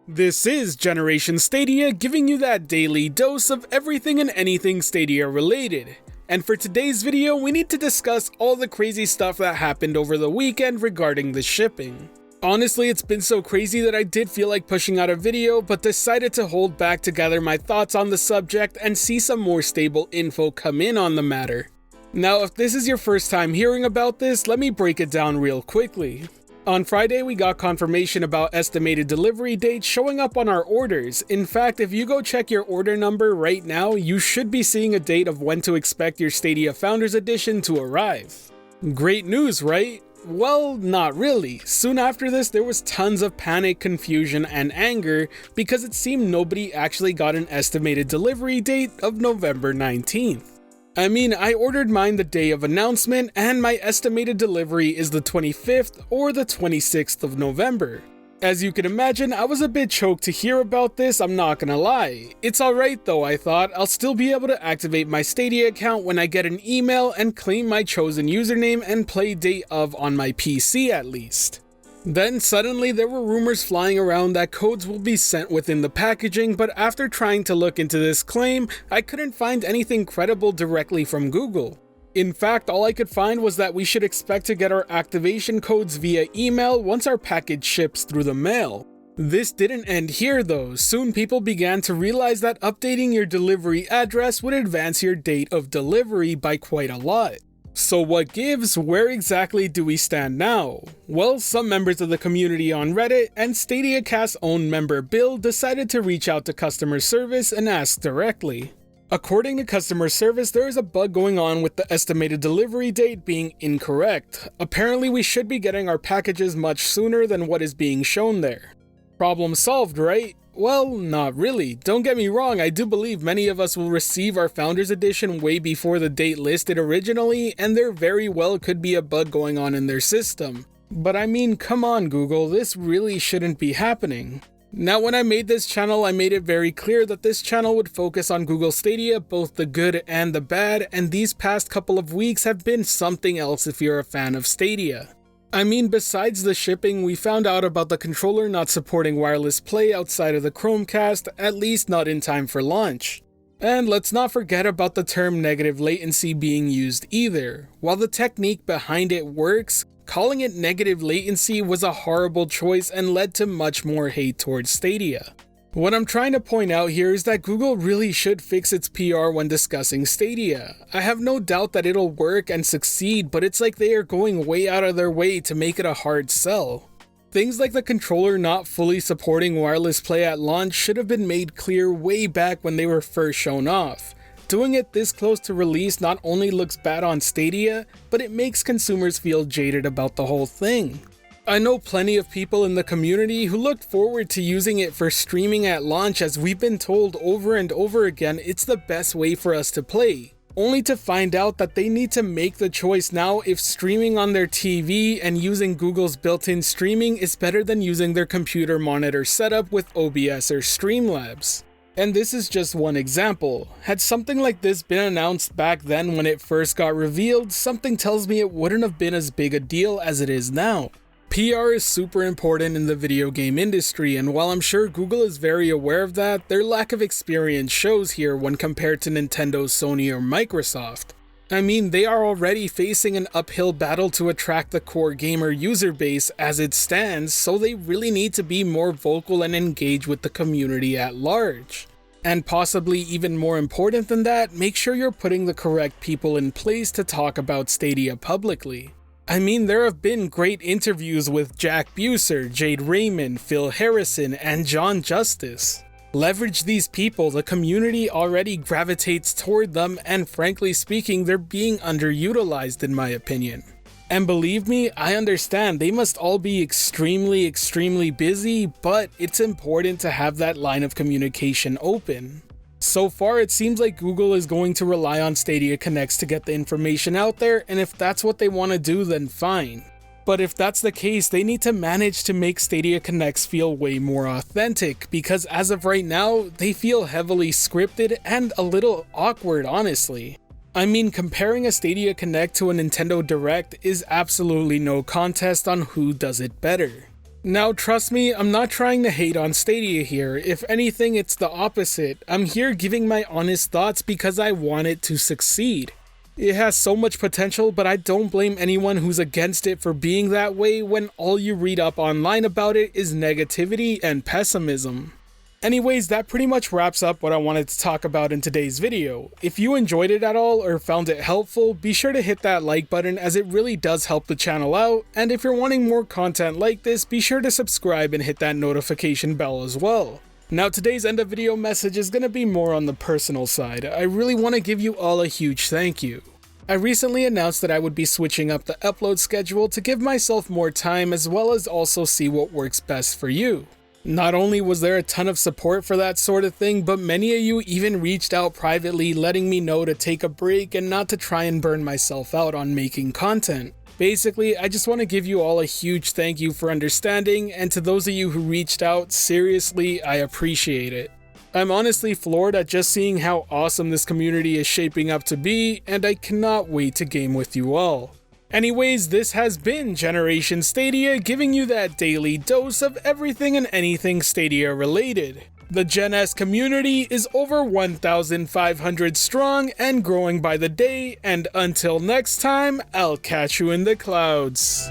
This is Generation Stadia, giving you that daily dose of everything and anything Stadia related. And for today's video, we need to discuss all the crazy stuff that happened over the weekend regarding the shipping. Honestly, it's been so crazy that I did feel like pushing out a video, but decided to hold back to gather my thoughts on the subject and see some more stable info come in on the matter. Now, if this is your first time hearing about this, let me break it down real quickly. On Friday, we got confirmation about estimated delivery dates showing up on our orders. In fact, if you go check your order number right now, you should be seeing a date of when to expect your Stadia Founders Edition to arrive. Great news, right? Well, not really. Soon after this, there was tons of panic, confusion, and anger because it seemed nobody actually got an estimated delivery date of November 19th. I mean, I ordered mine the day of announcement, and my estimated delivery is the 25th or the 26th of November. As you can imagine, I was a bit choked to hear about this, I'm not gonna lie. It's alright though, I thought. I'll still be able to activate my Stadia account when I get an email and claim my chosen username and play date of on my PC at least. Then suddenly there were rumors flying around that codes will be sent within the packaging, but after trying to look into this claim, I couldn't find anything credible directly from Google. In fact, all I could find was that we should expect to get our activation codes via email once our package ships through the mail. This didn't end here though. Soon people began to realize that updating your delivery address would advance your date of delivery by quite a lot. So what gives? Where exactly do we stand now? Well, some members of the community on Reddit and StadiaCast's own member Bill decided to reach out to customer service and ask directly. According to customer service, there is a bug going on with the estimated delivery date being incorrect. Apparently we should be getting our packages much sooner than what is being shown there. Problem solved, right? Well, not really. Don't get me wrong, I do believe many of us will receive our Founders Edition way before the date listed originally, and there very well could be a bug going on in their system. But I mean, come on Google, this really shouldn't be happening. Now, when I made this channel, I made it very clear that this channel would focus on Google Stadia, both the good and the bad, and these past couple of weeks have been something else if you're a fan of Stadia. I mean, besides the shipping, we found out about the controller not supporting wireless play outside of the Chromecast, at least not in time for launch. And let's not forget about the term negative latency being used either. While the technique behind it works, calling it negative latency was a horrible choice and led to much more hate towards Stadia. What I'm trying to point out here is that Google really should fix its PR when discussing Stadia. I have no doubt that it'll work and succeed, but it's like they are going way out of their way to make it a hard sell. Things like the controller not fully supporting wireless play at launch should have been made clear way back when they were first shown off. Doing it this close to release not only looks bad on Stadia, but it makes consumers feel jaded about the whole thing. I know plenty of people in the community who looked forward to using it for streaming at launch, as we've been told over and over again it's the best way for us to play, only to find out that they need to make the choice now if streaming on their TV and using Google's built-in streaming is better than using their computer monitor setup with OBS or Streamlabs. And this is just one example. Had something like this been announced back then when it first got revealed, something tells me it wouldn't have been as big a deal as it is now. PR is super important in the video game industry, and while I'm sure Google is very aware of that, their lack of experience shows here when compared to Nintendo, Sony, or Microsoft. I mean, they are already facing an uphill battle to attract the core gamer user base as it stands, so they really need to be more vocal and engage with the community at large. And possibly even more important than that, make sure you're putting the correct people in place to talk about Stadia publicly. I mean, there have been great interviews with Jack Buser, Jade Raymond, Phil Harrison, and John Justice. Leverage these people, the community already gravitates toward them, and frankly speaking, they're being underutilized in my opinion. And believe me, I understand they must all be extremely busy, but it's important to have that line of communication open. So far, it seems like Google is going to rely on Stadia Connects to get the information out there, and if that's what they want to do, then fine. But if that's the case, they need to manage to make Stadia Connects feel way more authentic, because as of right now, they feel heavily scripted and a little awkward, honestly. I mean, comparing a Stadia Connect to a Nintendo Direct is absolutely no contest on who does it better. Now trust me, I'm not trying to hate on Stadia here. If anything, it's the opposite. I'm here giving my honest thoughts because I want it to succeed. It has so much potential, but I don't blame anyone who's against it for being that way when all you read up online about it is negativity and pessimism. Anyways, that pretty much wraps up what I wanted to talk about in today's video. If you enjoyed it at all or found it helpful, be sure to hit that like button as it really does help the channel out, and if you're wanting more content like this, be sure to subscribe and hit that notification bell as well. Now today's end of video message is going to be more on the personal side. I really want to give you all a huge thank you. I recently announced that I would be switching up the upload schedule to give myself more time as well as also see what works best for you. Not only was there a ton of support for that sort of thing, but many of you even reached out privately letting me know to take a break and not to try and burn myself out on making content. Basically, I just want to give you all a huge thank you for understanding, and to those of you who reached out, seriously, I appreciate it. I'm honestly floored at just seeing how awesome this community is shaping up to be, and I cannot wait to game with you all. Anyways, this has been Generation Stadia, giving you that daily dose of everything and anything Stadia related. The Gen S community is over 1,500 strong and growing by the day, and until next time, I'll catch you in the clouds.